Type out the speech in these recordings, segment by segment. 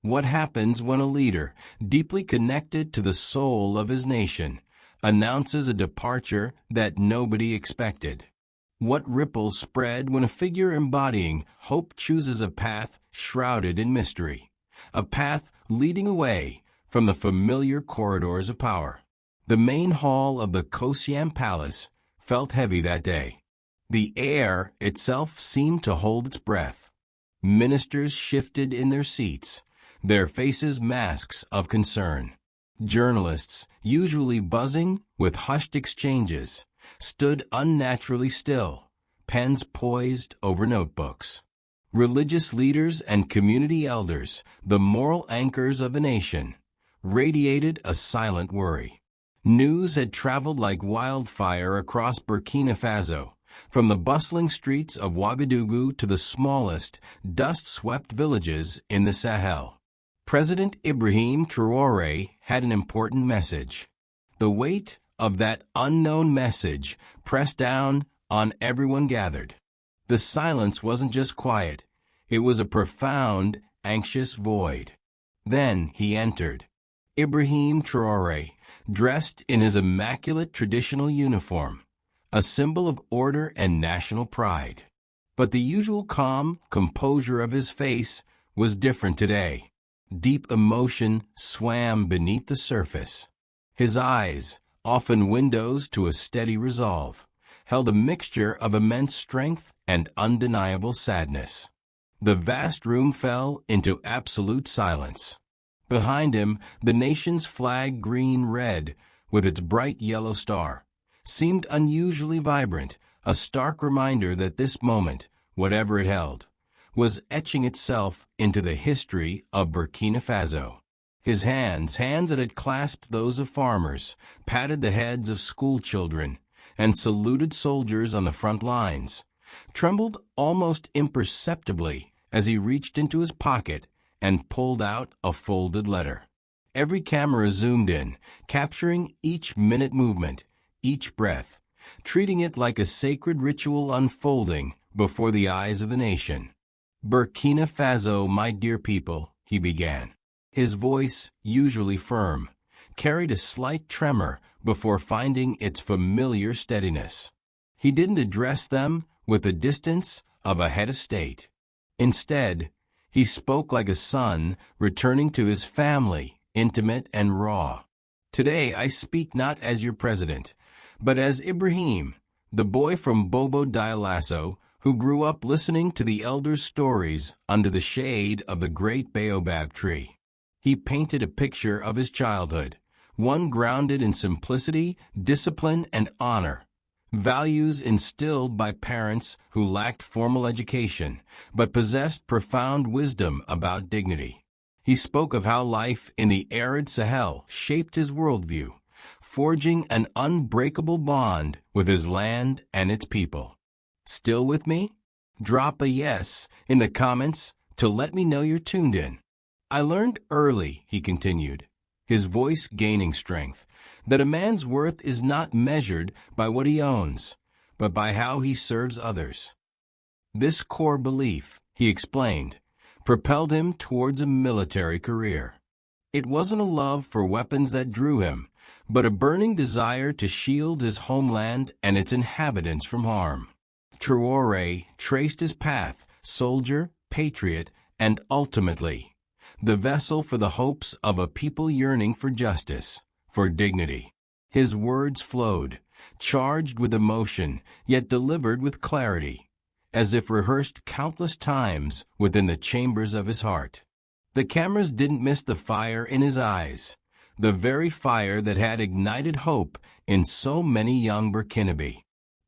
What happens when a leader, deeply connected to the soul of his nation, announces a departure that nobody expected? What ripples spread when a figure embodying hope chooses a path shrouded in mystery, a path leading away from the familiar corridors of power? The main hall of the Kosiam Palace felt heavy that day. The air itself seemed to hold its breath. Ministers shifted in their seats, their faces masks of concern. Journalists, usually buzzing with hushed exchanges, stood unnaturally still, pens poised over notebooks. Religious leaders and community elders, the moral anchors of the nation, radiated a silent worry. News had traveled like wildfire across Burkina Faso, from the bustling streets of Ouagadougou to the smallest, dust-swept villages in the Sahel. President Ibrahim Traoré had an important message. The weight of that unknown message pressed down on everyone gathered. The silence wasn't just quiet. It was a profound, anxious void. Then he entered. Ibrahim Traoré, dressed in his immaculate traditional uniform, a symbol of order and national pride. But the usual calm composure of his face was different today. Deep emotion swam beneath the surface. His eyes, often windows to a steady resolve, held a mixture of immense strength and undeniable sadness. The vast room fell into absolute silence. Behind him, the nation's flag, green-red, with its bright yellow star, seemed unusually vibrant, a stark reminder that this moment, whatever it held, was etching itself into the history of Burkina Faso. His hands that had clasped those of farmers, patted the heads of school children, and saluted soldiers on the front lines, trembled almost imperceptibly as he reached into his pocket and pulled out a folded letter. Every camera zoomed in, capturing each minute movement, each breath, treating it like a sacred ritual unfolding before the eyes of the nation. "Burkina Faso, my dear people," he began. His voice, usually firm, carried a slight tremor before finding its familiar steadiness. He didn't address them with the distance of a head of state. Instead, he spoke like a son returning to his family, intimate and raw. "Today I speak not as your president, but as Ibrahim, the boy from Bobo Dioulasso, who grew up listening to the elders' stories under the shade of the great baobab tree." He painted a picture of his childhood, one grounded in simplicity, discipline, and honor, values instilled by parents who lacked formal education but possessed profound wisdom about dignity. He spoke of how life in the arid Sahel shaped his worldview, forging an unbreakable bond with his land and its people. Still with me? Drop a yes in the comments to let me know you're tuned in. "I learned early," he continued, his voice gaining strength, "that a man's worth is not measured by what he owns, but by how he serves others." This core belief, he explained, propelled him towards a military career. It wasn't a love for weapons that drew him, but a burning desire to shield his homeland and its inhabitants from harm. Traoré traced his path, soldier, patriot, and ultimately, the vessel for the hopes of a people yearning for justice, for dignity. His words flowed, charged with emotion, yet delivered with clarity, as if rehearsed countless times within the chambers of his heart. The cameras didn't miss the fire in his eyes, the very fire that had ignited hope in so many young Burkinabe.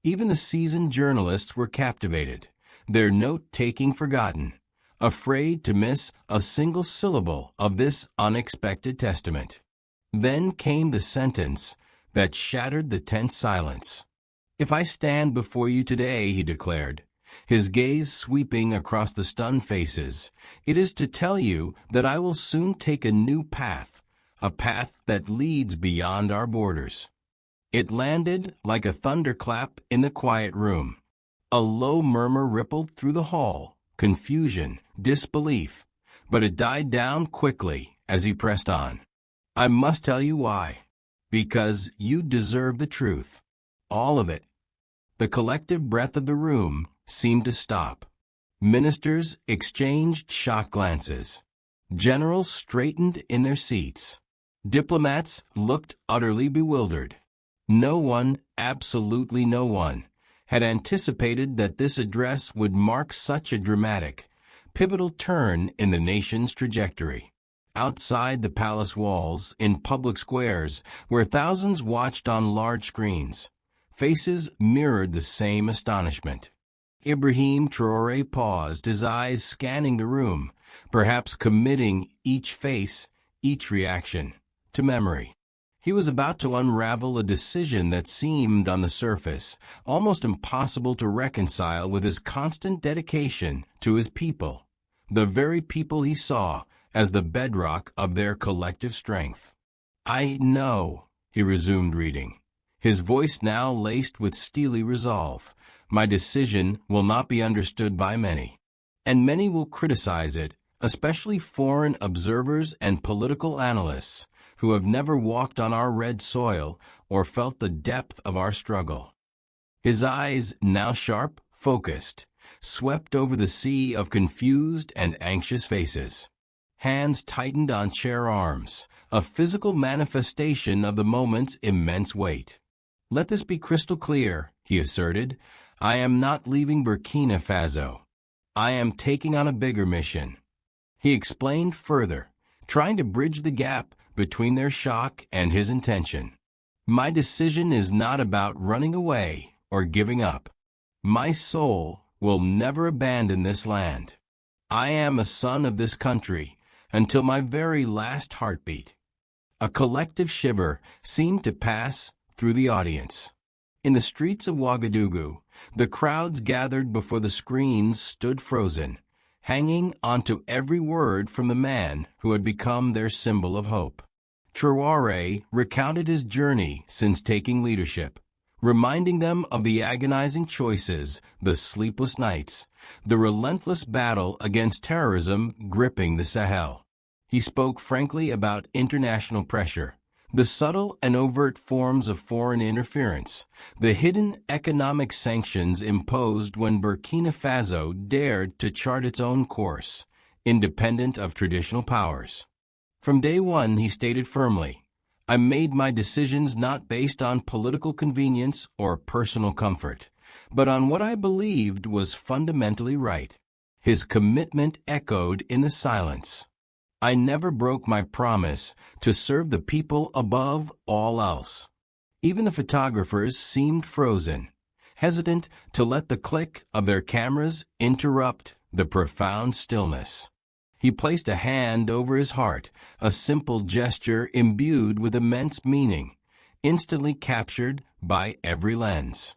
Even the seasoned journalists were captivated, their note-taking forgotten, afraid to miss a single syllable of this unexpected testament. Then came the sentence that shattered the tense silence. "If I stand before you today," he declared, his gaze sweeping across the stunned faces, "it is to tell you that I will soon take a new path, a path that leads beyond our borders." It landed like a thunderclap in the quiet room. A low murmur rippled through the hall, confusion, disbelief, but it died down quickly as he pressed on. I must tell you why. Because you deserve the truth. All of it. The collective breath of the room seemed to stop. Ministers exchanged shocked glances. Generals straightened in their seats. Diplomats looked utterly bewildered. No one, absolutely no one, had anticipated that this address would mark such a dramatic, pivotal turn in the nation's trajectory. Outside the palace walls, in public squares, where thousands watched on large screens, faces mirrored the same astonishment. Ibrahim Traoré paused, his eyes scanning the room, perhaps committing each face, each reaction, to memory. He was about to unravel a decision that seemed, on the surface, almost impossible to reconcile with his constant dedication to his people, the very people he saw as the bedrock of their collective strength. I know, he resumed reading, his voice now laced with steely resolve. My decision will not be understood by many, and many will criticize it, especially foreign observers and political analysts who have never walked on our red soil or felt the depth of our struggle. His eyes, now sharp, focused, swept over the sea of confused and anxious faces. Hands tightened on chair arms, a physical manifestation of the moment's immense weight. Let this be crystal clear, he asserted. I am not leaving Burkina Faso. I am taking on a bigger mission. He explained further, trying to bridge the gap between their shock and his intention. My decision is not about running away or giving up. My soul will never abandon this land. I am a son of this country until my very last heartbeat. A collective shiver seemed to pass through the audience. In the streets of Ouagadougou, the crowds gathered before the screens stood frozen, hanging onto every word from the man who had become their symbol of hope. Traoré recounted his journey since taking leadership, reminding them of the agonizing choices, the sleepless nights, the relentless battle against terrorism gripping the Sahel. He spoke frankly about international pressure, the subtle and overt forms of foreign interference, the hidden economic sanctions imposed when Burkina Faso dared to chart its own course, independent of traditional powers. From day one, he stated firmly, I made my decisions not based on political convenience or personal comfort, but on what I believed was fundamentally right. His commitment echoed in the silence. I never broke my promise to serve the people above all else. Even the photographers seemed frozen, hesitant to let the click of their cameras interrupt the profound stillness. He placed a hand over his heart, a simple gesture imbued with immense meaning, instantly captured by every lens.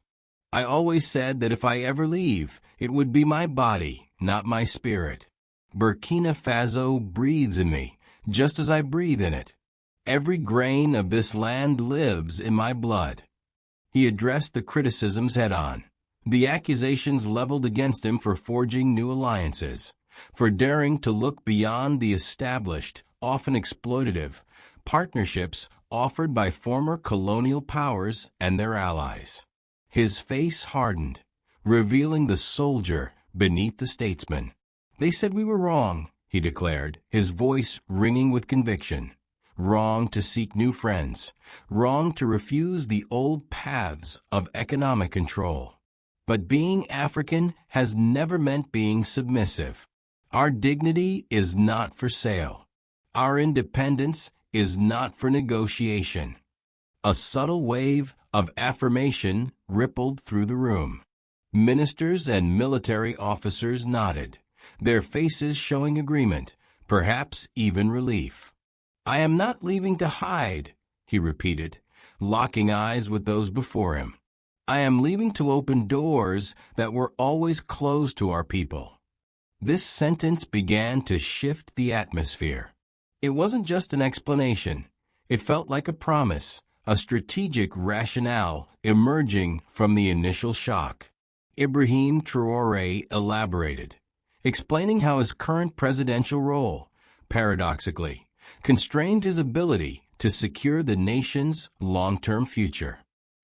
I always said that if I ever leave, it would be my body, not my spirit. Burkina Faso breathes in me, just as I breathe in it. Every grain of this land lives in my blood. He addressed the criticisms head-on, the accusations leveled against him for forging new alliances, for daring to look beyond the established, often exploitative, partnerships offered by former colonial powers and their allies. His face hardened, revealing the soldier beneath the statesman. They said we were wrong, he declared, his voice ringing with conviction. Wrong to seek new friends, wrong to refuse the old paths of economic control. But being African has never meant being submissive. Our dignity is not for sale. Our independence is not for negotiation. A subtle wave of affirmation rippled through the room. Ministers and military officers nodded, their faces showing agreement, perhaps even relief. I am not leaving to hide, he repeated, locking eyes with those before him. I am leaving to open doors that were always closed to our people. This sentence began to shift the atmosphere. It wasn't just an explanation. It felt like a promise, a strategic rationale emerging from the initial shock. Ibrahim Traoré elaborated. explaining how his current presidential role, paradoxically, constrained his ability to secure the nation's long-term future.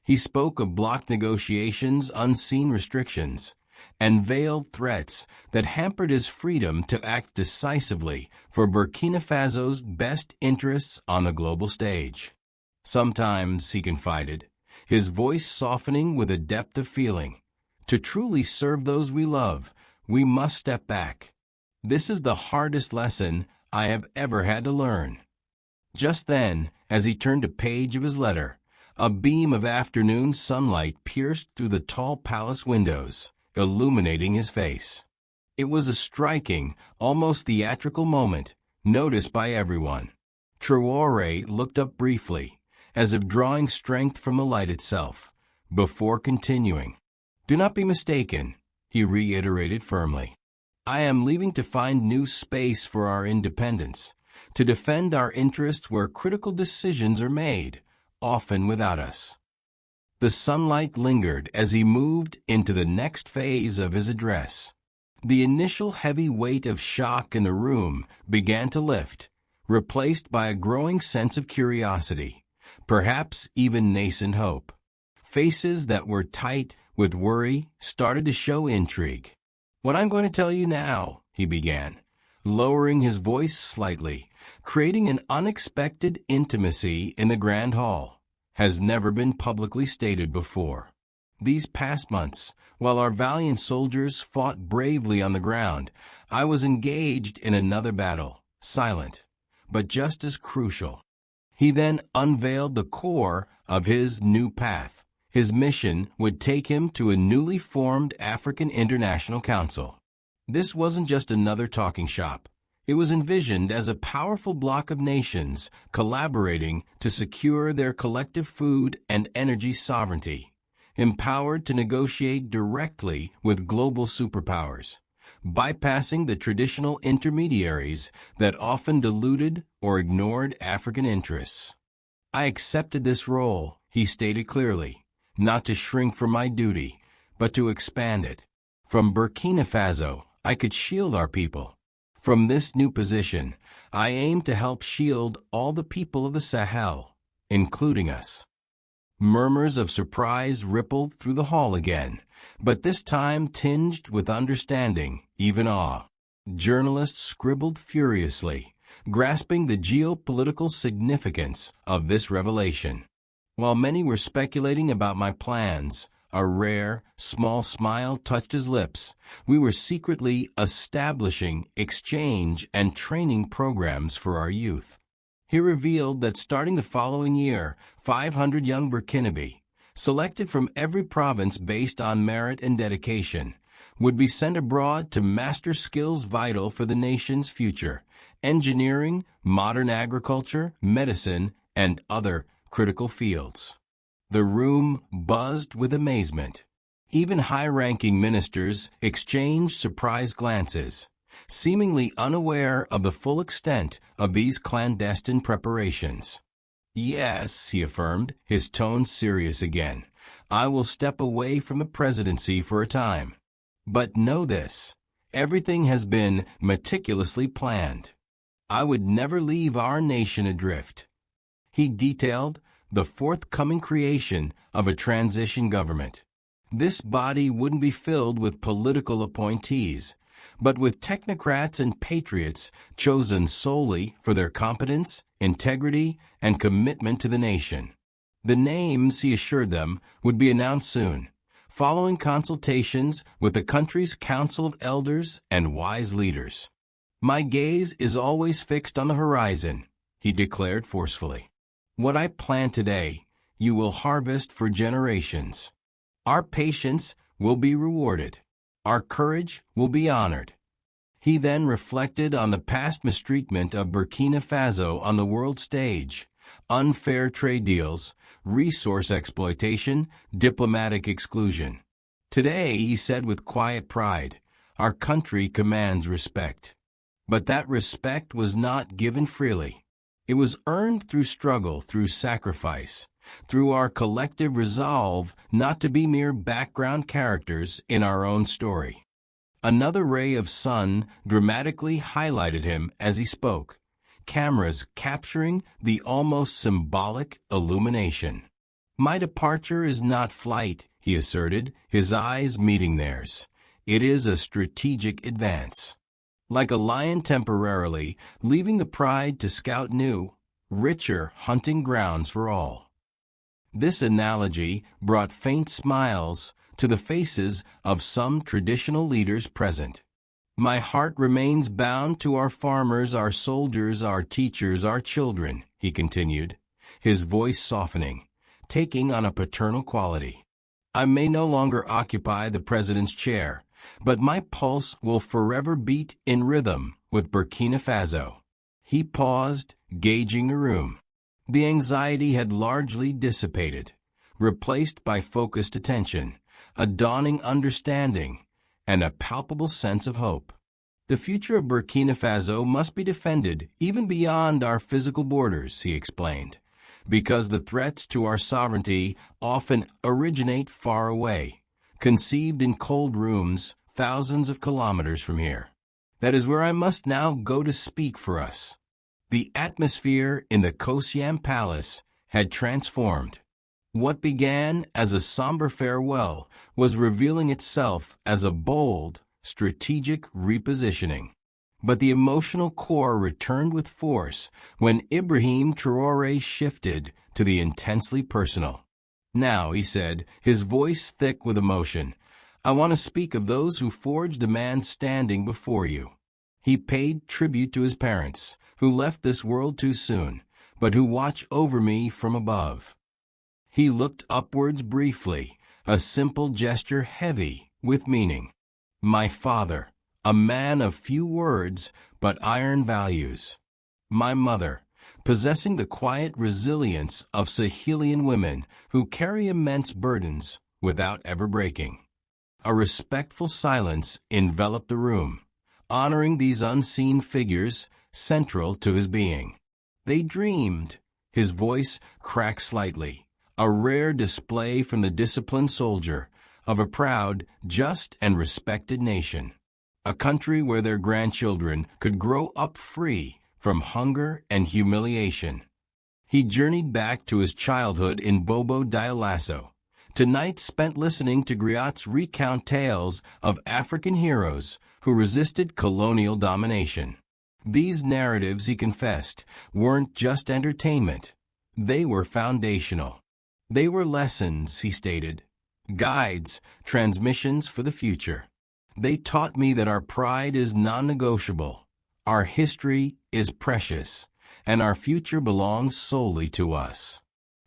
He spoke of bloc negotiations, unseen restrictions, and veiled threats that hampered his freedom to act decisively for Burkina Faso's best interests on the global stage. Sometimes, he confided, his voice softening with a depth of feeling, to truly serve those we love, we must step back. This is the hardest lesson I have ever had to learn. Just then, as he turned a page of his letter, a beam of afternoon sunlight pierced through the tall palace windows, illuminating his face. It was a striking, almost theatrical moment, noticed by everyone. Traoré looked up briefly, as if drawing strength from the light itself, before continuing. "Do not be mistaken," he reiterated firmly. "I am leaving to find new space for our independence, to defend our interests where critical decisions are made, often without us." The sunlight lingered as he moved into the next phase of his address. The initial heavy weight of shock in the room began to lift, replaced by a growing sense of curiosity, perhaps even nascent hope. Faces that were tight with worry started to show intrigue. "What I'm going to tell you now," he began, lowering his voice slightly, creating an unexpected intimacy in the Grand Hall, "has never been publicly stated before. These past months, while our valiant soldiers fought bravely on the ground, I was engaged in another battle, silent, but just as crucial." He then unveiled the core of his new path. His mission would take him to a newly formed African International Council. This wasn't just another talking shop. It was envisioned as a powerful bloc of nations collaborating to secure their collective food and energy sovereignty, empowered to negotiate directly with global superpowers, bypassing the traditional intermediaries that often diluted or ignored African interests. "I accepted this role," he stated clearly, "not to shrink from my duty, but to expand it. From Burkina Faso, I could shield our people. From this new position, I aim to help shield all the people of the Sahel, including us." Murmurs of surprise rippled through the hall again, but this time tinged with understanding, even awe. Journalists scribbled furiously, grasping the geopolitical significance of this revelation. While many were speculating about my plans, a rare, small smile touched his lips. We were secretly establishing exchange and training programs for our youth. He revealed that starting the following year, 500 young Burkinabe, selected from every province based on merit and dedication, would be sent abroad to master skills vital for the nation's future: engineering, modern agriculture, medicine, and other critical fields. The room buzzed with amazement. Even high-ranking ministers exchanged surprised glances, seemingly unaware of the full extent of these clandestine preparations. "Yes," he affirmed, his tone serious again, "I will step away from the presidency for a time. But know this, everything has been meticulously planned. I would never leave our nation adrift." He detailed the forthcoming creation of a transition government. This body wouldn't be filled with political appointees, but with technocrats and patriots chosen solely for their competence, integrity, and commitment to the nation. The names, he assured them, would be announced soon, following consultations with the country's Council of Elders and wise leaders. "My gaze is always fixed on the horizon," he declared forcefully. "What I plant today, you will harvest for generations. Our patience will be rewarded. Our courage will be honored." He then reflected on the past mistreatment of Burkina Faso on the world stage: unfair trade deals, resource exploitation, diplomatic exclusion. "Today," he said with quiet pride, "our country commands respect." But that respect was not given freely. It was earned through struggle, through sacrifice, through our collective resolve not to be mere background characters in our own story. Another ray of sun dramatically highlighted him as he spoke, cameras capturing the almost symbolic illumination. "My departure is not flight," he asserted, his eyes meeting theirs. "It is a strategic advance. Like a lion temporarily, leaving the pride to scout new, richer hunting grounds for all." This analogy brought faint smiles to the faces of some traditional leaders present. "My heart remains bound to our farmers, our soldiers, our teachers, our children," he continued, his voice softening, taking on a paternal quality. "I may no longer occupy the president's chair, but my pulse will forever beat in rhythm with Burkina Faso." He paused, gauging the room. The anxiety had largely dissipated, replaced by focused attention, a dawning understanding, and a palpable sense of hope. "The future of Burkina Faso must be defended even beyond our physical borders," he explained, "because the threats to our sovereignty often originate far away, conceived in cold rooms thousands of kilometers from here. That is where I must now go to speak for us." The atmosphere in the Kosiam Palace had transformed. What began as a somber farewell was revealing itself as a bold, strategic repositioning. But the emotional core returned with force when Ibrahim Traore shifted to the intensely personal. "Now," he said, his voice thick with emotion, "I want to speak of those who forged the man standing before you." He paid tribute to his parents, who left this world too soon, but who watch over me from above. He looked upwards briefly, a simple gesture heavy with meaning. "My father, a man of few words but iron values. My mother, possessing the quiet resilience of Sahelian women who carry immense burdens without ever breaking." A respectful silence enveloped the room, honoring these unseen figures central to his being. "They dreamed," his voice cracked slightly, a rare display from the disciplined soldier, "of a proud, just, and respected nation. A country where their grandchildren could grow up free from hunger and humiliation." He journeyed back to his childhood in Bobo Dioulasso, to nights spent listening to griots recount tales of African heroes who resisted colonial domination. These narratives, he confessed, weren't just entertainment. They were foundational. They were lessons, he stated, guides, transmissions for the future. "They taught me that our pride is non-negotiable, our history is precious, and our future belongs solely to us."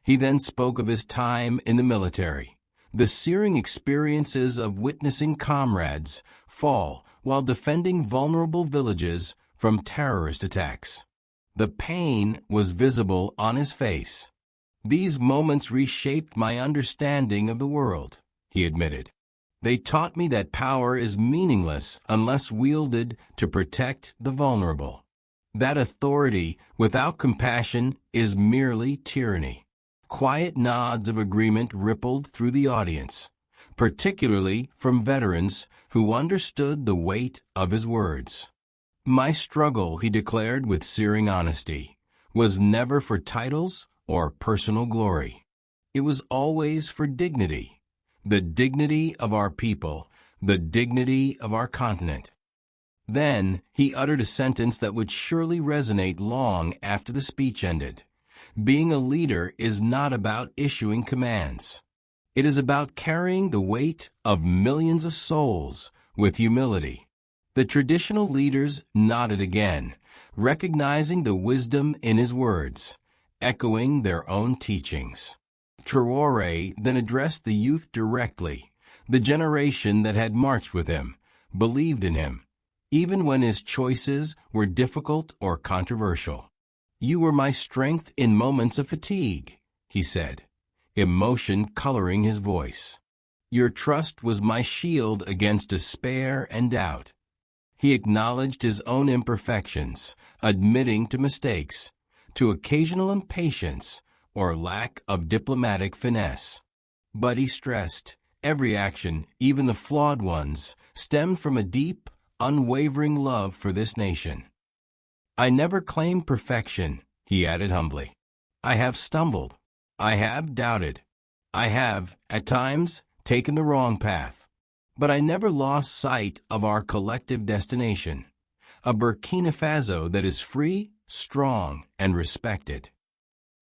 He then spoke of his time in the military, the searing experiences of witnessing comrades fall while defending vulnerable villages from terrorist attacks. The pain was visible on his face. "These moments reshaped my understanding of the world," he admitted. "They taught me that power is meaningless unless wielded to protect the vulnerable. That authority without compassion is merely tyranny." Quiet nods of agreement rippled through the audience, particularly from veterans who understood the weight of his words. "My struggle," he declared with searing honesty, "was never for titles or personal glory. It was always for dignity, the dignity of our people, the dignity of our continent." Then he uttered a sentence that would surely resonate long after the speech ended. "Being a leader is not about issuing commands. It is about carrying the weight of millions of souls with humility." The traditional leaders nodded again, recognizing the wisdom in his words, echoing their own teachings. Traoré then addressed the youth directly, the generation that had marched with him, believed in him, even when his choices were difficult or controversial. "You were my strength in moments of fatigue," he said, emotion coloring his voice. "Your trust was my shield against despair and doubt." He acknowledged his own imperfections, admitting to mistakes, to occasional impatience or lack of diplomatic finesse. But he stressed, every action, even the flawed ones, stemmed from a deep, unwavering love for this nation. I never claimed perfection, he added humbly. I have stumbled. I have doubted. I have, at times, taken the wrong path. But I never lost sight of our collective destination, a Burkina Faso that is free, strong, and respected.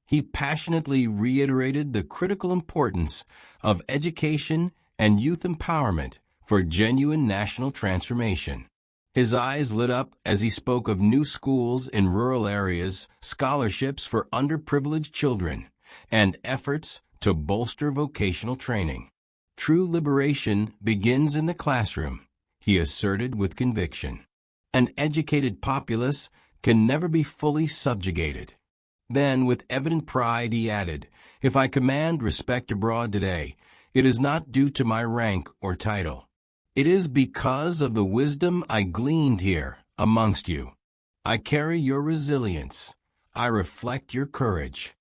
He passionately reiterated the critical importance of education and youth empowerment for genuine national transformation. His eyes lit up as he spoke of new schools in rural areas, scholarships for underprivileged children, and efforts to bolster vocational training. True liberation begins in the classroom, he asserted with conviction. An educated populace can never be fully subjugated. Then, with evident pride, he added, "If I command respect abroad today, it is not due to my rank or title. It is because of the wisdom I gleaned here amongst you. I carry your resilience. I reflect your courage."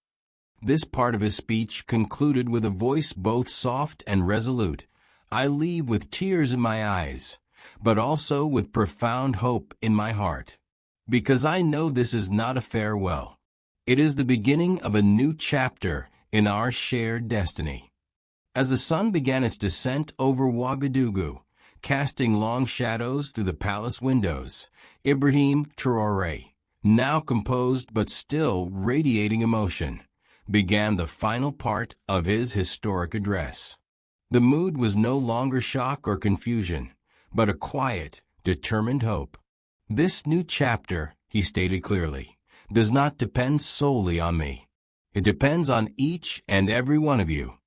This part of his speech concluded with a voice both soft and resolute. I leave with tears in my eyes, but also with profound hope in my heart, because I know this is not a farewell. It is the beginning of a new chapter in our shared destiny. As the sun began its descent over Ouagadougou, casting long shadows through the palace windows, Ibrahim Traoré, now composed but still radiating emotion, began the final part of his historic address. The mood was no longer shock or confusion, but a quiet, determined hope. This new chapter, he stated clearly, does not depend solely on me. It depends on each and every one of you,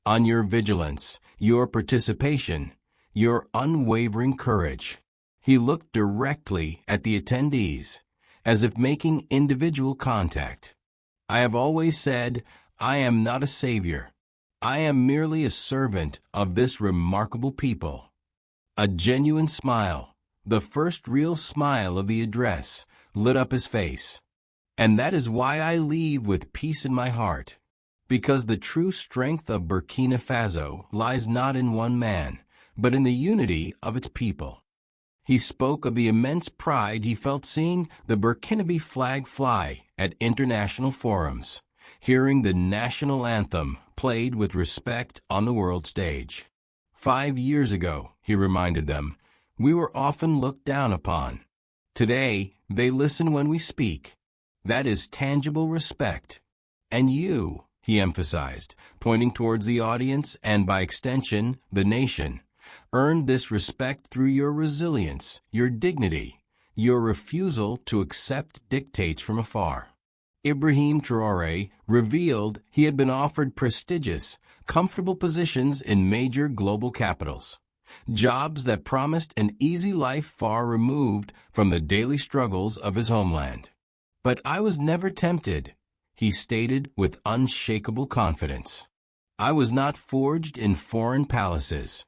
on your vigilance, your participation, your unwavering courage. He looked directly at the attendees, as if making individual contact. I have always said, I am not a savior. I am merely a servant of this remarkable people. A genuine smile, the first real smile of the address, lit up his face. And that is why I leave with peace in my heart, because the true strength of Burkina Faso lies not in one man, but in the unity of its people. He spoke of the immense pride he felt seeing the Burkinabe flag fly at international forums, hearing the national anthem played with respect on the world stage. 5 years ago, he reminded them, we were often looked down upon. Today, they listen when we speak. That is tangible respect. And you, he emphasized, pointing towards the audience and by extension, the nation, earned this respect through your resilience, your dignity, your refusal to accept dictates from afar. Ibrahim Traoré revealed he had been offered prestigious, comfortable positions in major global capitals, jobs that promised an easy life far removed from the daily struggles of his homeland. But I was never tempted, he stated with unshakable confidence. I was not forged in foreign palaces.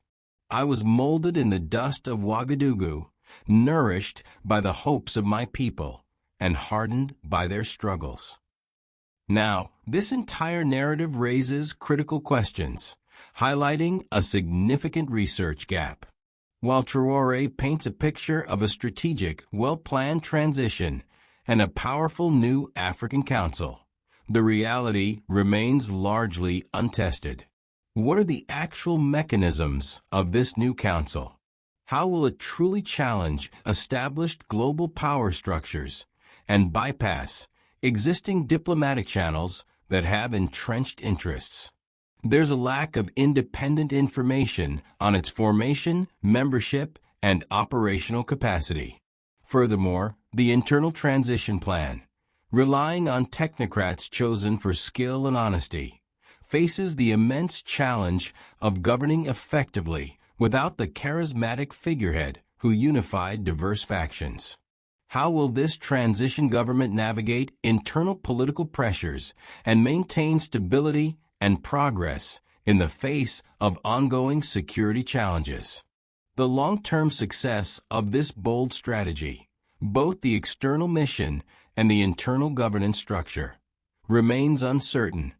I was molded in the dust of Ouagadougou, nourished by the hopes of my people, and hardened by their struggles. Now, this entire narrative raises critical questions, highlighting a significant research gap. While Traoré paints a picture of a strategic, well-planned transition and a powerful new African Council, the reality remains largely untested. What are the actual mechanisms of this new council? How will it truly challenge established global power structures and bypass existing diplomatic channels that have entrenched interests? There's a lack of independent information on its formation, membership, and operational capacity. Furthermore, the internal transition plan, relying on technocrats chosen for skill and honesty, faces the immense challenge of governing effectively without the charismatic figurehead who unified diverse factions. How will this transition government navigate internal political pressures and maintain stability and progress in the face of ongoing security challenges? The long-term success of this bold strategy, both the external mission and the internal governance structure, remains uncertain,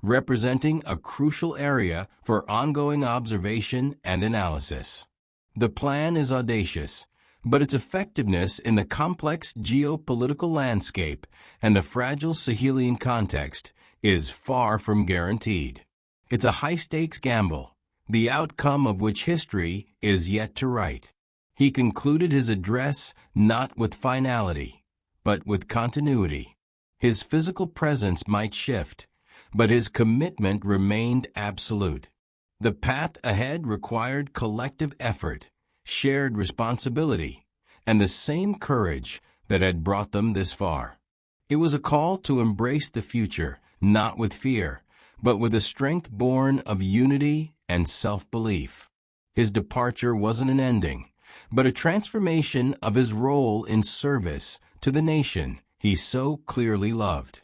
representing a crucial area for ongoing observation and analysis. The plan is audacious, but its effectiveness in the complex geopolitical landscape and the fragile Sahelian context is far from guaranteed. It's a high-stakes gamble, the outcome of which history is yet to write. He concluded his address not with finality, but with continuity. His physical presence might shift, but his commitment remained absolute. The path ahead required collective effort, shared responsibility, and the same courage that had brought them this far. It was a call to embrace the future, not with fear, but with a strength born of unity and self-belief. His departure wasn't an ending, but a transformation of his role in service to the nation he so clearly loved.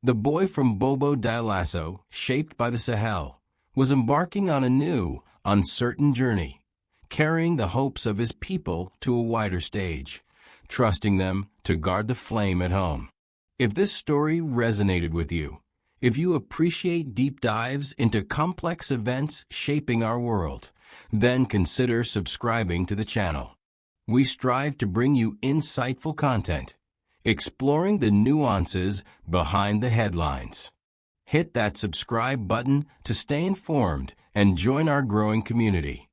The boy from Bobo Dioulasso, shaped by the Sahel, was embarking on a new, uncertain journey, carrying the hopes of his people to a wider stage, trusting them to guard the flame at home. If this story resonated with you, if you appreciate deep dives into complex events shaping our world, then consider subscribing to the channel. We strive to bring you insightful content, exploring the nuances behind the headlines. Hit that subscribe button to stay informed and join our growing community.